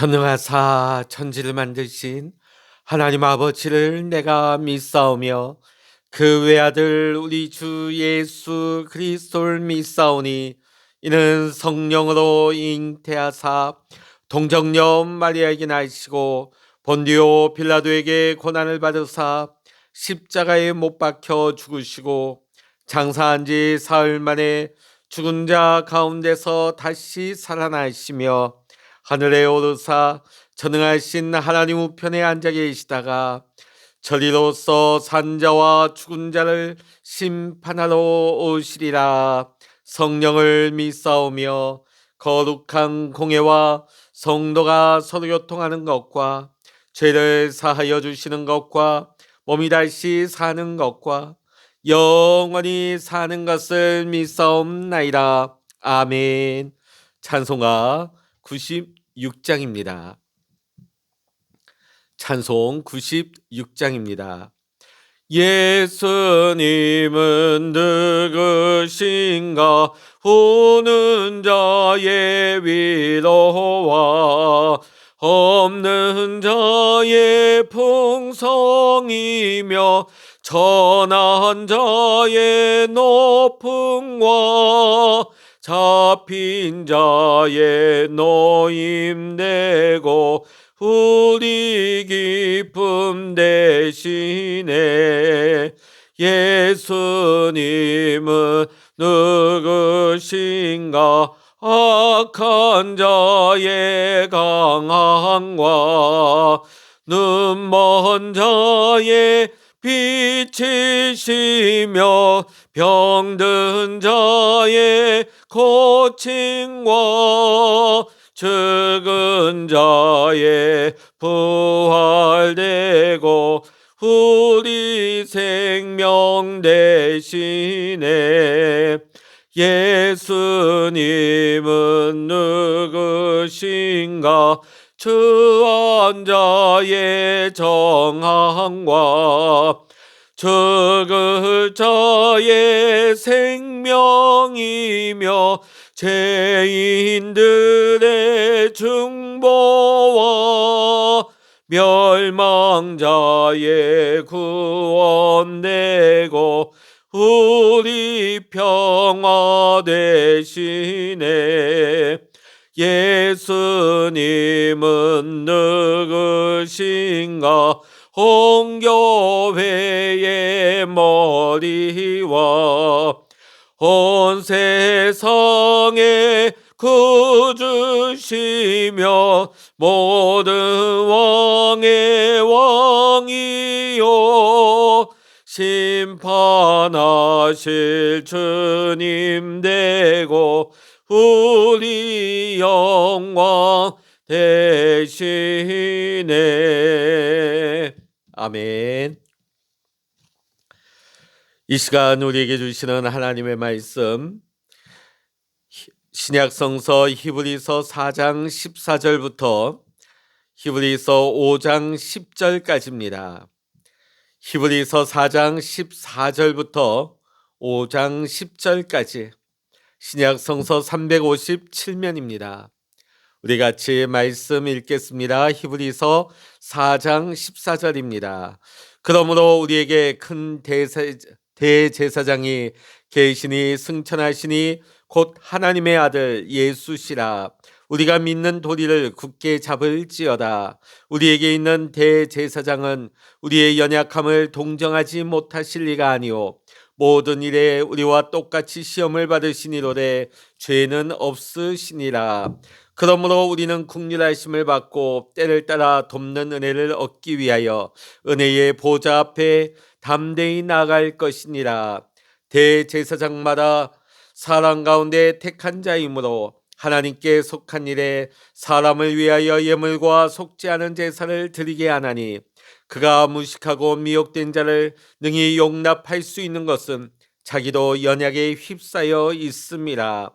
전능하사 천지를 만드신 하나님 아버지를 내가 믿사오며 그 외아들 우리 주 예수 그리스도를 믿사오니 이는 성령으로 잉태하사 동정녀 마리아에게 나시고 본디오 빌라도에게 고난을 받으사 십자가에 못 박혀 죽으시고 장사한 지 사흘 만에 죽은 자 가운데서 다시 살아나시며 하늘에 오르사 전능하신 하나님 우편에 앉아 계시다가 저리로서 산자와 죽은 자를 심판하러 오시리라. 성령을 믿사오며 거룩한 공회와 성도가 서로 교통하는 것과 죄를 사하여 주시는 것과 몸이 다시 사는 것과 영원히 사는 것을 믿사옵나이다. 아멘. 찬송가 96장입니다. 찬송 96장입니다. 예수님은 누구신가? 우는 자의 위로와 없는 자의 풍성이며 천한 자의 높음과 잡힌 자의 노임되고 우리 기쁨 대신에 예수님은 누구신가? 악한 자의 강함과 눈먼 자의 빛이시며 병든 자의 고침과 죽은 자의 부활되고 우리 생명 대신에 예수님은 누구신가? 주한 자의 정함과 죽을 자의 생명이며 죄인들의 중보와 멸망자의 구원되고 우리 평화 대신에 예수님은 누구신가? 온 교회의 머리와 온 세상의 구주시며 모든 왕의 왕이요 심판하실 주님 되고 우리 영광 대신에 아멘. 이 시간 우리에게 주시는 하나님의 말씀 신약성서 히브리서 4장 14절부터 히브리서 5장 10절까지입니다. 히브리서 4장 14절부터 5장 10절까지 신약성서 357면입니다. 우리 같이 말씀 읽겠습니다. 히브리서 4장 14절입니다. 그러므로 우리에게 큰 대제사장이 계시니 승천하시니 곧 하나님의 아들 예수시라. 우리가 믿는 도리를 굳게 잡을지어다. 우리에게 있는 대제사장은 우리의 연약함을 동정하지 못하실 리가 아니오 모든 일에 우리와 똑같이 시험을 받으시니로되 죄는 없으시니라. 그러므로 우리는 긍휼하심을 받고 때를 따라 돕는 은혜를 얻기 위하여 은혜의 보좌 앞에 담대히 나아갈 것이니라. 대제사장마다 사람 가운데 택한 자이므로 하나님께 속한 일에 사람을 위하여 예물과 속지 않은 제사를 드리게 하나니 그가 무식하고 미혹된 자를 능히 용납할 수 있는 것은 자기도 연약에 휩싸여 있음이라.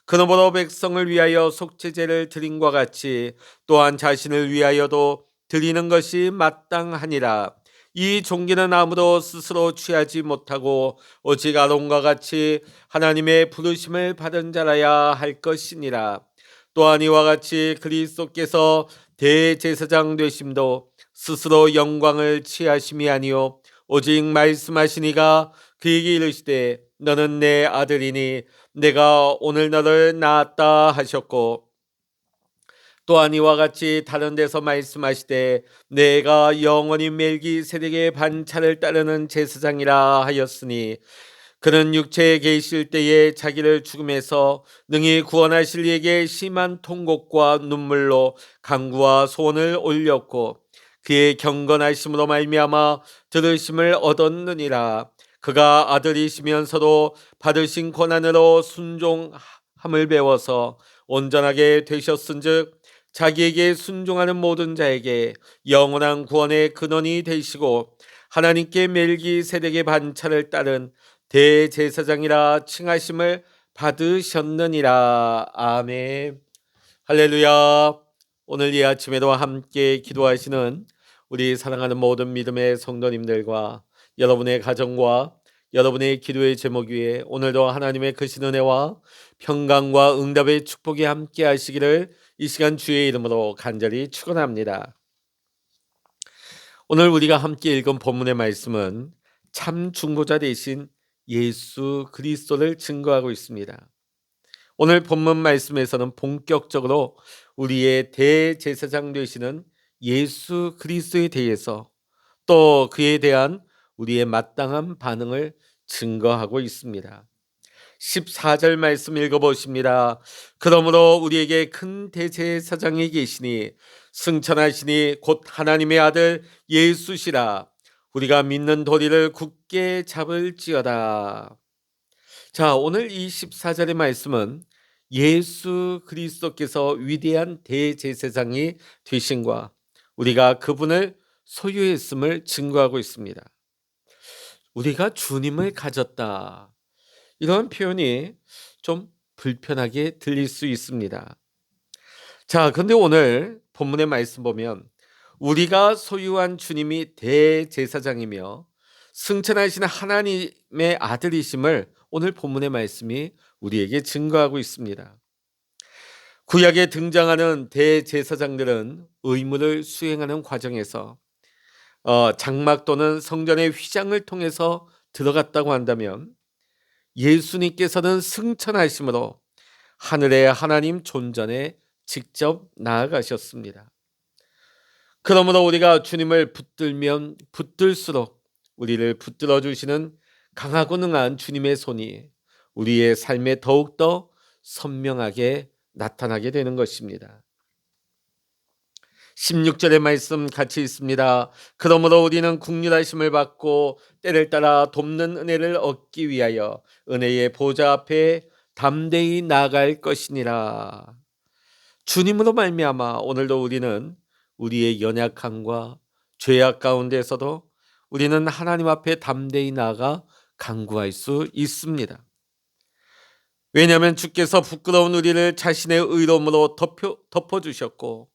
그러므로 백성을 위하여 속죄제를 드림과 같이 또한 자신을 위하여도 드리는 것이 마땅하니라. 이 종기는 아무도 스스로 취하지 못하고 오직 아론과 같이 하나님의 부르심을 받은 자라야 할 것이니라. 또한 이와 같이 그리스도께서 대제사장 되심도 스스로 영광을 취하심이 아니요 오직 말씀하시니가 그에게 이르시되 너는 내 아들이니 내가 오늘 너를 낳았다 하셨고, 또한 이와 같이 다른 데서 말씀하시되 내가 영원히 멜기세덱의 반차를 따르는 제사장이라 하였으니 그는 육체에 계실 때에 자기를 죽음에서 능히 구원하실 이에게 심한 통곡과 눈물로 간구와 소원을 올렸고 그의 경건하심으로 말미암아 들으심을 얻었느니라. 그가 아들이시면서도 받으신 고난으로 순종함을 배워서 온전하게 되셨은즉 자기에게 순종하는 모든 자에게 영원한 구원의 근원이 되시고 하나님께 멜기세덱의 반차를 따른 대제사장이라 칭하심을 받으셨느니라. 아멘. 할렐루야. 오늘 이 아침에도 함께 기도하시는 우리 사랑하는 모든 믿음의 성도님들과 여러분의 가정과 여러분의 기도의 제목 위에 오늘도 하나님의 크신 은혜와 평강과 응답의 축복이 함께 하시기를 이 시간 주의 이름으로 간절히 축원합니다. 오늘 우리가 함께 읽은 본문의 말씀은 참 중보자 되신 예수 그리스도를 증거하고 있습니다. 오늘 본문 말씀에서는 본격적으로 우리의 대제사장 되시는 예수 그리스도에 대해서 또 그에 대한 우리의 마땅한 반응을 증거하고 있습니다. 14절 말씀 읽어보십니다. 그러므로 우리에게 큰 대제사장이 계시니 승천하시니 곧 하나님의 아들 예수시라. 우리가 믿는 도리를 굳게 잡을지어다. 자, 오늘 이 14절의 말씀은 예수 그리스도께서 위대한 대제사장이 되신과 우리가 그분을 소유했음을 증거하고 있습니다. 우리가 주님을 가졌다. 이런 표현이 좀 불편하게 들릴 수 있습니다. 자, 근데 오늘 본문의 말씀 보면 우리가 소유한 주님이 대제사장이며 승천하신 하나님의 아들이심을 오늘 본문의 말씀이 우리에게 증거하고 있습니다. 구약에 등장하는 대제사장들은 의무를 수행하는 과정에서 장막 또는 성전의 휘장을 통해서 들어갔다고 한다면 예수님께서는 승천하심으로 하늘의 하나님 존전에 직접 나아가셨습니다. 그러므로 우리가 주님을 붙들면 붙들수록 우리를 붙들어 주시는 강하고 능한 주님의 손이 우리의 삶에 더욱더 선명하게 나타나게 되는 것입니다. 16절의 말씀 같이 있습니다. 그러므로 우리는 긍휼하심을 받고 때를 따라 돕는 은혜를 얻기 위하여 은혜의 보좌 앞에 담대히 나아갈 것이니라. 주님으로 말미암아 오늘도 우리는 우리의 연약함과 죄악 가운데서도 우리는 하나님 앞에 담대히 나아가 간구할 수 있습니다. 왜냐하면 주께서 부끄러운 우리를 자신의 의로움으로 덮어주셨고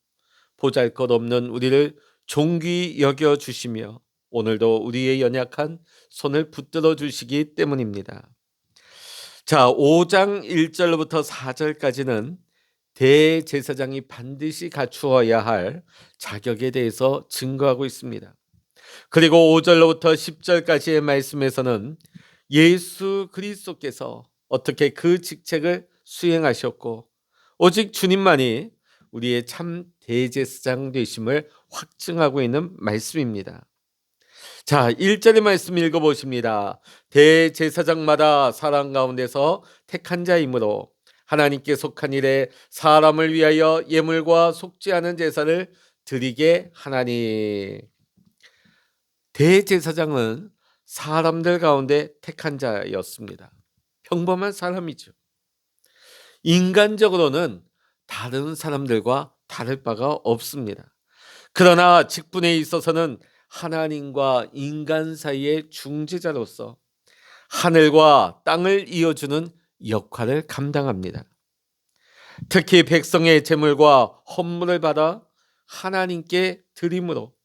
보잘것없는 우리를 존귀 여겨주시며 오늘도 우리의 연약한 손을 붙들어 주시기 때문입니다. 자, 5장 1절부터 4절까지는 대제사장이 반드시 갖추어야 할 자격에 대해서 증거하고 있습니다. 그리고 5절로부터 10절까지의 말씀에서는 예수 그리스도께서 어떻게 그 직책을 수행하셨고 오직 주님만이 우리의 참 대제사장 되심을 확증하고 있는 말씀입니다. 자, 1절의 말씀 읽어보십니다. 대제사장마다 사람 가운데서 택한 자이므로 하나님께 속한 일에 사람을 위하여 예물과 속지 않은 제사를 드리게 하나니. 대제사장은 사람들 가운데 택한 자였습니다. 평범한 사람이죠. 인간적으로는 다른 사람들과 다를 바가 없습니다. 그러나 직분에 있어서는 하나님과 인간 사이의 중재자로서 하늘과 땅을 이어주는 역할을 감당합니다. 특히 백성의 제물과 헌물을 받아 하나님께 드림으로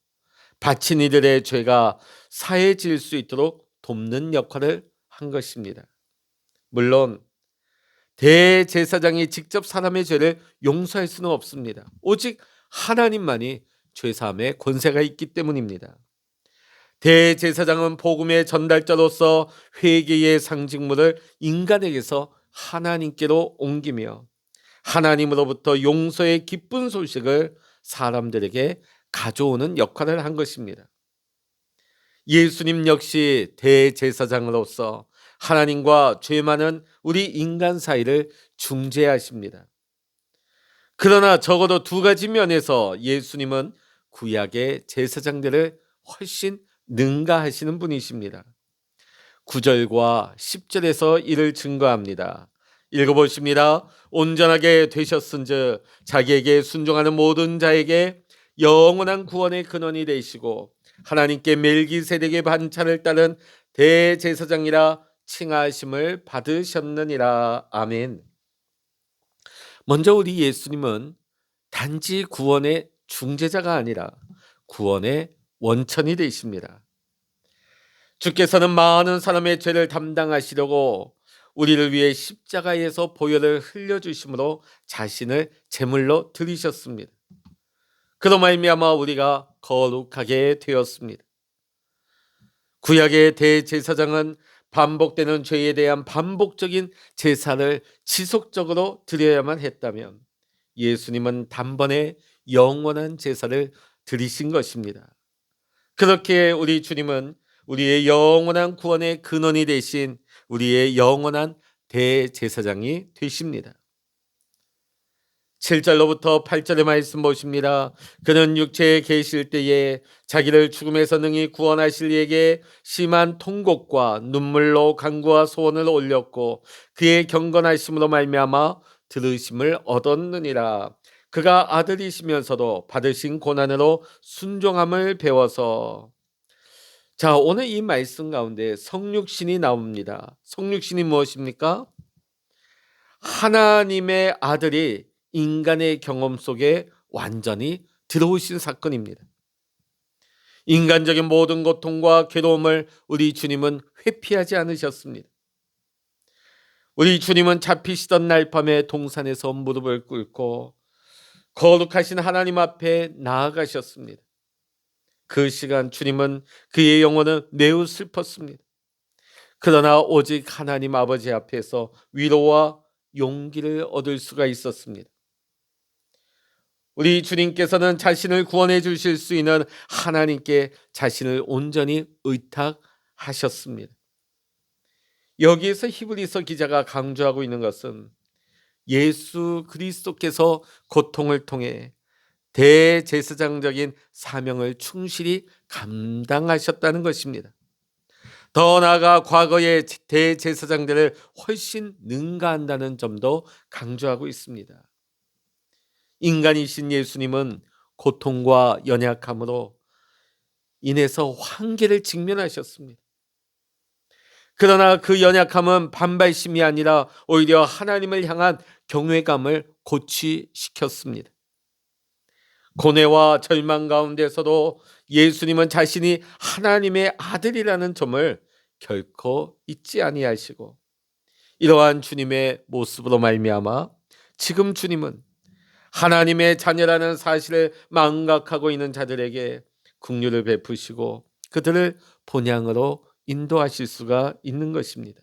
바친 이들의 죄가 사해질 수 있도록 돕는 역할을 한 것입니다. 물론 대제사장이 직접 사람의 죄를 용서할 수는 없습니다. 오직 하나님만이 죄사함의 권세가 있기 때문입니다. 대제사장은 복음의 전달자로서 회개의 상징물을 인간에게서 하나님께로 옮기며 하나님으로부터 용서의 기쁜 소식을 사람들에게 가져오는 역할을 한 것입니다. 예수님 역시 대제사장으로서 하나님과 죄 많은 우리 인간 사이를 중재하십니다. 그러나 적어도 두 가지 면에서 예수님은 구약의 제사장들을 훨씬 능가하시는 분이십니다. 9절과 10절에서 이를 증거합니다. 읽어보십니다. 온전하게 되셨은즉 자기에게 순종하는 모든 자에게 영원한 구원의 근원이 되시고 하나님께 멜기세덱의 반차를 따른 대제사장이라 칭하심을 받으셨느니라. 아멘. 먼저 우리 예수님은 단지 구원의 중재자가 아니라 구원의 원천이 되십니다. 주께서는 많은 사람의 죄를 담당하시려고 우리를 위해 십자가에서 보혈을 흘려주심으로 자신을 제물로 드리셨습니다. 그로 말미암아 우리가 거룩하게 되었습니다. 구약의 대제사장은 반복되는 죄에 대한 반복적인 제사를 지속적으로 드려야만 했다면 예수님은 단번에 영원한 제사를 드리신 것입니다. 그렇게 우리 주님은 우리의 영원한 구원의 근원이 되신 우리의 영원한 대제사장이 되십니다. 7절로부터 8절의 말씀 보십니다. 그는 육체에 계실 때에 자기를 죽음에서 능히 구원하실 이에게 심한 통곡과 눈물로 간구와 소원을 올렸고 그의 경건하심으로 말미암아 들으심을 얻었느니라. 그가 아들이시면서도 받으신 고난으로 순종함을 배워서. 자, 오늘 이 말씀 가운데 성육신이 나옵니다. 성육신이 무엇입니까? 하나님의 아들이 인간의 경험 속에 완전히 들어오신 사건입니다. 인간적인 모든 고통과 괴로움을 우리 주님은 회피하지 않으셨습니다. 우리 주님은 잡히시던 날 밤에 동산에서 무릎을 꿇고 거룩하신 하나님 앞에 나아가셨습니다. 그 시간 주님은 그의 영혼은 매우 슬펐습니다. 그러나 오직 하나님 아버지 앞에서 위로와 용기를 얻을 수가 있었습니다. 우리 주님께서는 자신을 구원해 주실 수 있는 하나님께 자신을 온전히 의탁하셨습니다. 여기에서 히브리서 기자가 강조하고 있는 것은 예수 그리스도께서 고통을 통해 대제사장적인 사명을 충실히 감당하셨다는 것입니다. 더 나아가 과거의 대제사장들을 훨씬 능가한다는 점도 강조하고 있습니다. 인간이신 예수님은 고통과 연약함으로 인해서 한계를 직면하셨습니다. 그러나 그 연약함은 반발심이 아니라 오히려 하나님을 향한 경외감을 고취시켰습니다. 고뇌와 절망 가운데서도 예수님은 자신이 하나님의 아들이라는 점을 결코 잊지 아니하시고 이러한 주님의 모습으로 말미암아 지금 주님은 하나님의 자녀라는 사실을 망각하고 있는 자들에게 긍휼을 베푸시고 그들을 본향으로 인도하실 수가 있는 것입니다.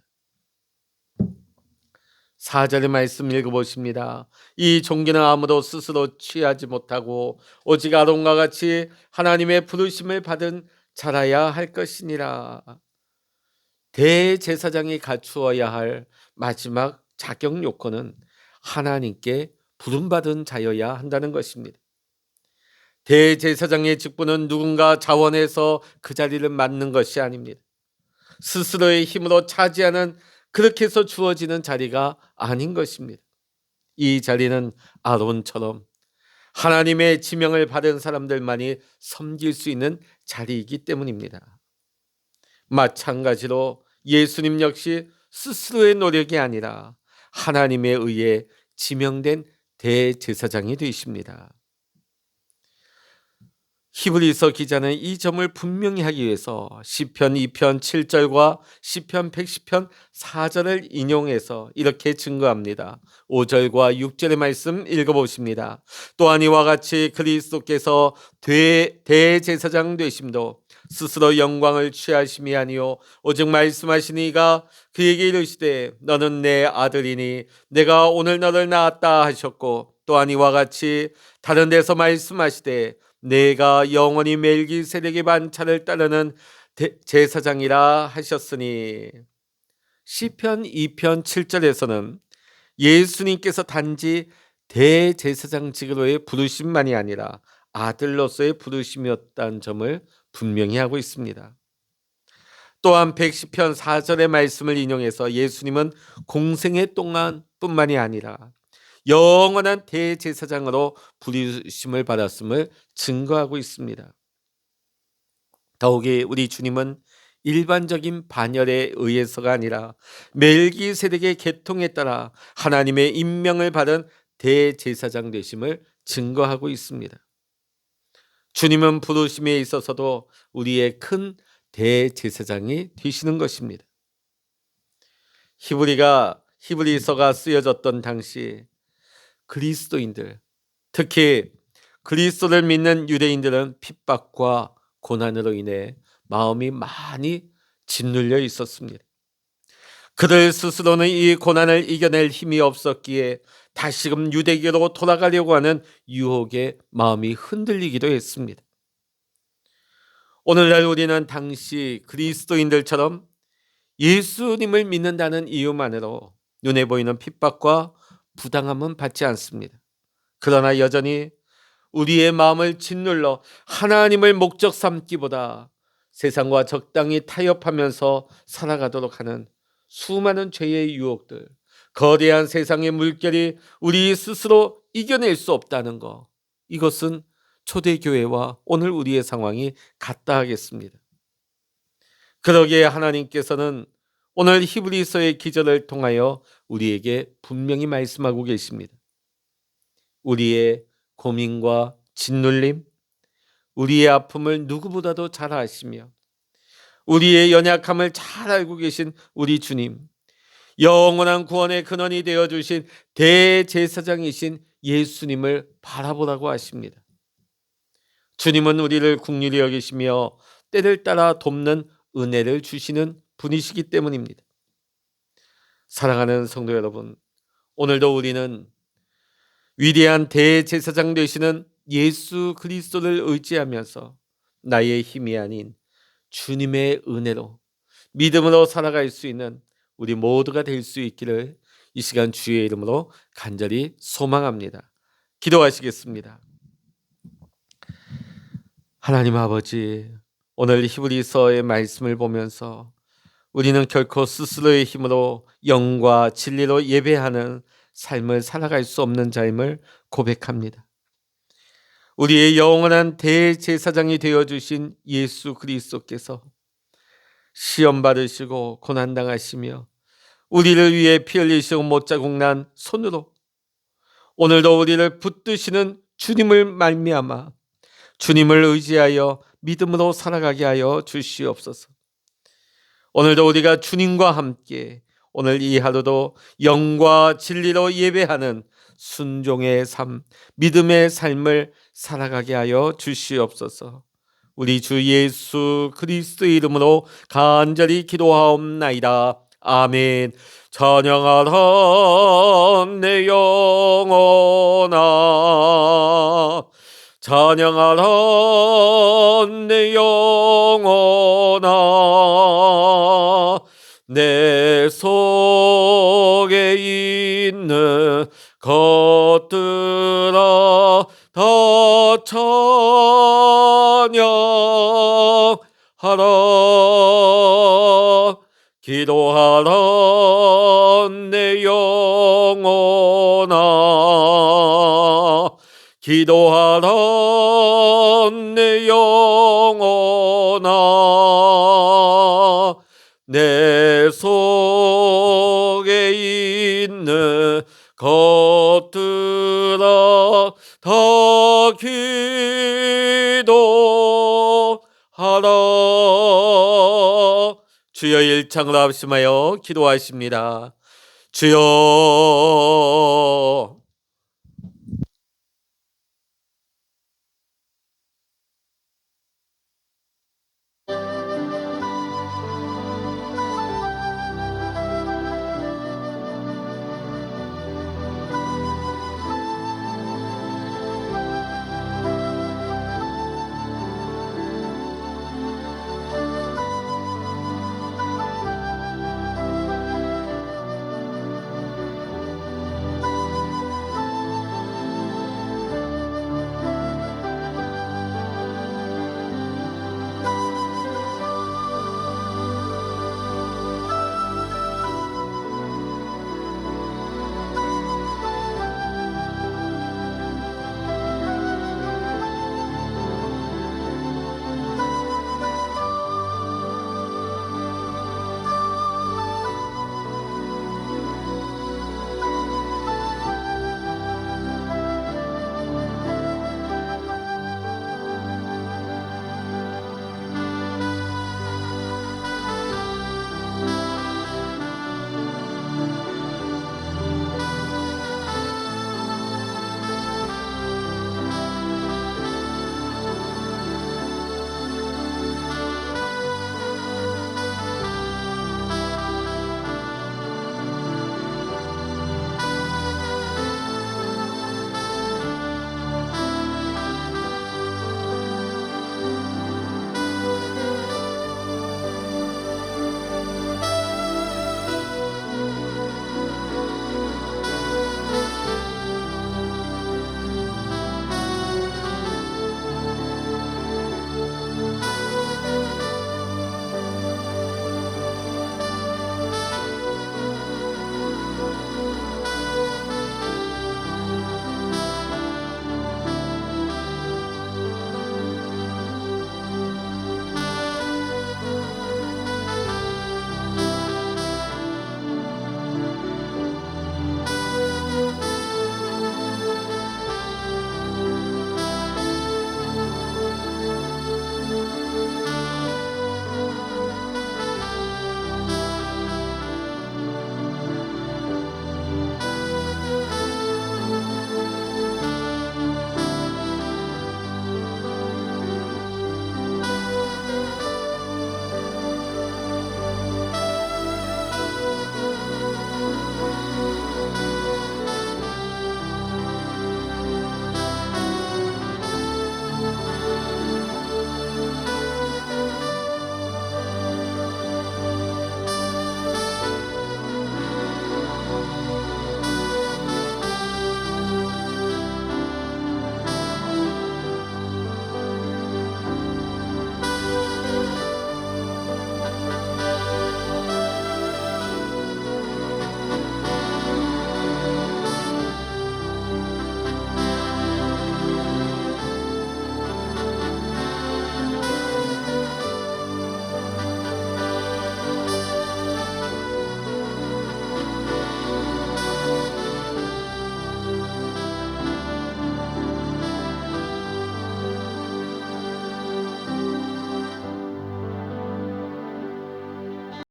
4절의 말씀 읽어보십니다. 이 종기는 아무도 스스로 취하지 못하고 오직 아론과 같이 하나님의 부르심을 받은 자라야 할 것이니라. 대제사장이 갖추어야 할 마지막 자격 요건은 하나님께 부름받은 자여야 한다는 것입니다. 대제사장의 직분은 누군가 자원해서 그 자리를 맡는 것이 아닙니다. 스스로의 힘으로 차지하는 그렇게 해서 주어지는 자리가 아닌 것입니다. 이 자리는 아론처럼 하나님의 지명을 받은 사람들만이 섬길 수 있는 자리이기 때문입니다. 마찬가지로 예수님 역시 스스로의 노력이 아니라 하나님에 의해 지명된 대제사장이 되십니다. 히브리서 기자는 이 점을 분명히 하기 위해서 시편 2편 7절과 시편 110편 4절을 인용해서 이렇게 증거합니다. 5절과 6절의 말씀 읽어보십니다. 또한 이와 같이 그리스도께서 대제사장 되심도 스스로 영광을 취하심이 아니요 오직 말씀하시니가 그에게 이르시되 너는 내 아들이니 내가 오늘 너를 낳았다 하셨고, 또한 이와 같이 다른 데서 말씀하시되 내가 영원히 멜기세덱의 반차를 따르는 제사장이라 하셨으니, 시편 2편 7절에서는 예수님께서 단지 대제사장직으로의 부르심만이 아니라 아들로서의 부르심이었다는 점을 분명히 하고 있습니다. 또한 110편 4절의 말씀을 인용해서 예수님은 공생의 동안뿐만이 아니라 영원한 대제사장으로 부르심을 받았음을 증거하고 있습니다. 더욱이 우리 주님은 일반적인 반열에 의해서가 아니라 멜기세덱의 계통에 따라 하나님의 임명을 받은 대제사장 되심을 증거하고 있습니다. 주님은 부르심에 있어서도 우리의 큰 대제사장이 되시는 것입니다. 히브리서가 쓰여졌던 당시 그리스도인들, 특히 그리스도를 믿는 유대인들은 핍박과 고난으로 인해 마음이 많이 짓눌려 있었습니다. 그들 스스로는 이 고난을 이겨낼 힘이 없었기에 다시금 유대교로 돌아가려고 하는 유혹에 마음이 흔들리기도 했습니다. 오늘날 우리는 당시 그리스도인들처럼 예수님을 믿는다는 이유만으로 눈에 보이는 핍박과 부당함은 받지 않습니다. 그러나 여전히 우리의 마음을 짓눌러 하나님을 목적 삼기보다 세상과 적당히 타협하면서 살아가도록 하는 수많은 죄의 유혹들, 거대한 세상의 물결이 우리 스스로 이겨낼 수 없다는 것, 이것은 초대교회와 오늘 우리의 상황이 같다 하겠습니다. 그러기에 하나님께서는 오늘 히브리서의 기절을 통하여 우리에게 분명히 말씀하고 계십니다. 우리의 고민과 짓눌림, 우리의 아픔을 누구보다도 잘 아시며 우리의 연약함을 잘 알고 계신 우리 주님, 영원한 구원의 근원이 되어주신 대제사장이신 예수님을 바라보라고 하십니다. 주님은 우리를 긍휼히 여기시며 때를 따라 돕는 은혜를 주시는 분이시기 때문입니다. 사랑하는 성도 여러분, 오늘도 우리는 위대한 대제사장 되시는 예수 그리스도를 의지하면서 나의 힘이 아닌 주님의 은혜로 믿음으로 살아갈 수 있는 우리 모두가 될 수 있기를 이 시간 주의 이름으로 간절히 소망합니다. 기도하시겠습니다. 하나님 아버지, 오늘 히브리서의 말씀을 보면서 우리는 결코 스스로의 힘으로 영과 진리로 예배하는 삶을 살아갈 수 없는 자임을 고백합니다. 우리의 영원한 대제사장이 되어주신 예수 그리스도께서 시험 받으시고 고난당하시며 우리를 위해 피 흘리시고 못자국 난 손으로 오늘도 우리를 붙드시는 주님을 말미암아 주님을 의지하여 믿음으로 살아가게 하여 주시옵소서. 오늘도 우리가 주님과 함께 오늘 이 하루도 영과 진리로 예배하는 순종의 삶, 믿음의 삶을 살아가게 하여 주시옵소서. 우리 주 예수 그리스도의 이름으로 간절히 기도하옵나이다. 아멘. 찬양하라 내 영혼아, 찬양하라 내 영혼아, 내 속에 있는 것들아 다 찬양하라. 기도하라 내 영혼아, 기도하라 내 영혼아, 내 속에 있는 것들아 다 기도 주여 일창으로 합심하여 기도하십니다. 주여